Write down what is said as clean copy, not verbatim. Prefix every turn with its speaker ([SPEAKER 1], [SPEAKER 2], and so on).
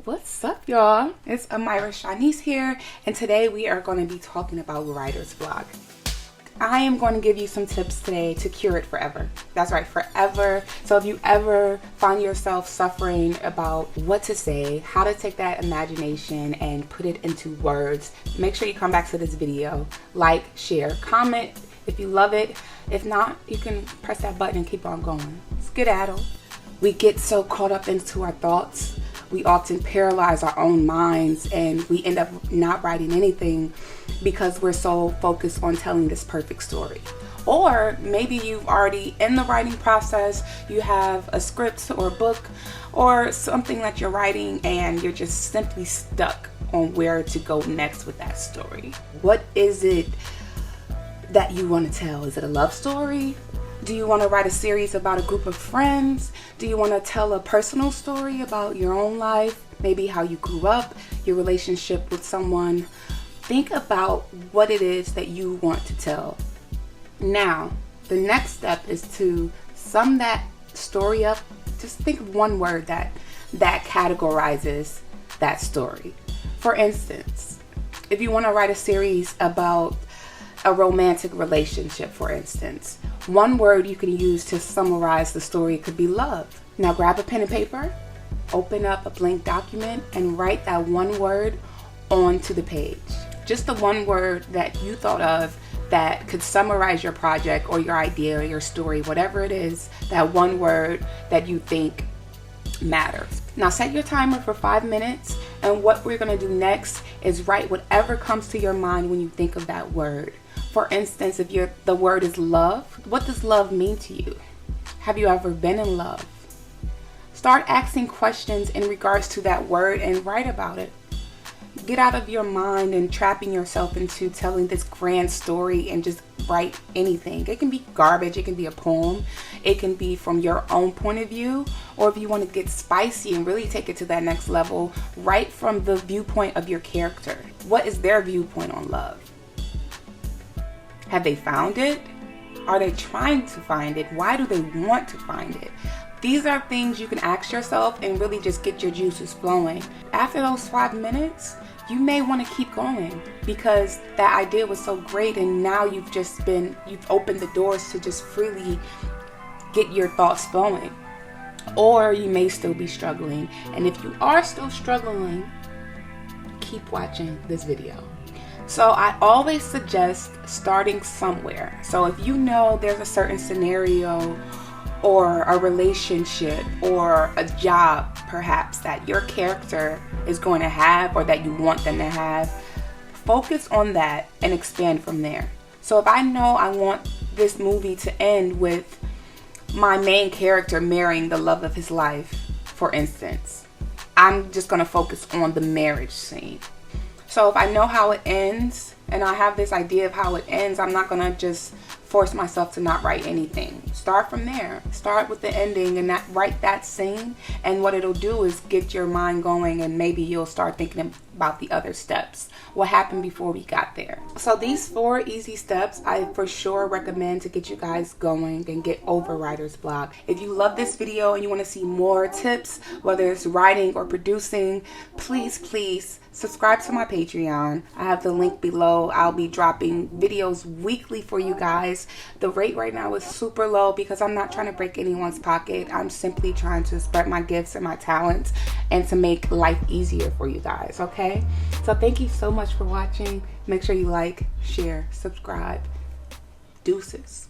[SPEAKER 1] What's up, y'all? It's Amira Shanice here, and today we are going to be talking about writer's block. I am going to give you some tips today to cure it forever. That's right, forever. So if you ever find yourself suffering about what to say, how to take that imagination and put it into words, make sure you come back to this video. Like, share, comment if you love it. If not, you can press that button and keep on going. Skedaddle. We get so caught up into our thoughts. We often paralyze our own minds and we end up not writing anything because we're so focused on telling this perfect story. Or maybe you've already in the writing process, you have a script or a book or something that you're writing and you're just simply stuck on where to go next with that story. What is it that you want to tell? Is it a love story? Do you want to write a series about a group of friends? Do you want to tell a personal story about your own life? Maybe how you grew up, your relationship with someone. Think about what it is that you want to tell. Now, the next step is to sum that story up. Just think of one word that categorizes that story. For instance, if you want to write a series about a romantic relationship, for instance, one word you can use to summarize the story could be love. Now grab a pen and paper, open up a blank document, and write that one word onto the page. Just the one word that you thought of that could summarize your project or your idea or your story, whatever it is, that one word that you think matters. Now set your timer for 5 minutes, and what we're going to do next is write whatever comes to your mind when you think of that word. For instance, if the word is love, what does love mean to you? Have you ever been in love? Start asking questions in regards to that word and write about it. Get out of your mind and trapping yourself into telling this grand story and just write anything. It can be garbage, it can be a poem, it can be from your own point of view, or if you want to get spicy and really take it to that next level, write from the viewpoint of your character. What is their viewpoint on love? Have they found it? Are they trying to find it? Why do they want to find it? These are things you can ask yourself and really just get your juices flowing. After those 5 minutes, you may want to keep going because that idea was so great, and now you've opened the doors to just freely get your thoughts flowing. Or you may still be struggling, and if you are still struggling, keep watching this video. So I always suggest starting somewhere. So if you know there's a certain scenario or a relationship or a job perhaps that your character is going to have or that you want them to have, focus on that and expand from there. So if I know I want this movie to end with my main character marrying the love of his life, for instance, I'm just going to focus on the marriage scene. So if I know how it ends and I have this idea of how it ends, I'm not going to just force myself to not write anything. Start from there. Start with the ending and write that scene, and what it'll do is get your mind going, and maybe you'll start thinking about the other steps. What happened before we got there? So these 4 easy steps I for sure recommend to get you guys going and get over writer's block. If you love this video and you want to see more tips, whether it's writing or producing, please subscribe to my Patreon. I have the link below. I'll be dropping videos weekly for you guys. The rate right now is super low because I'm not trying to break anyone's pocket. I'm simply trying to spread my gifts and my talents and to make life easier for you guys, okay? So thank you so much for watching. Make sure you like, share, subscribe. Deuces.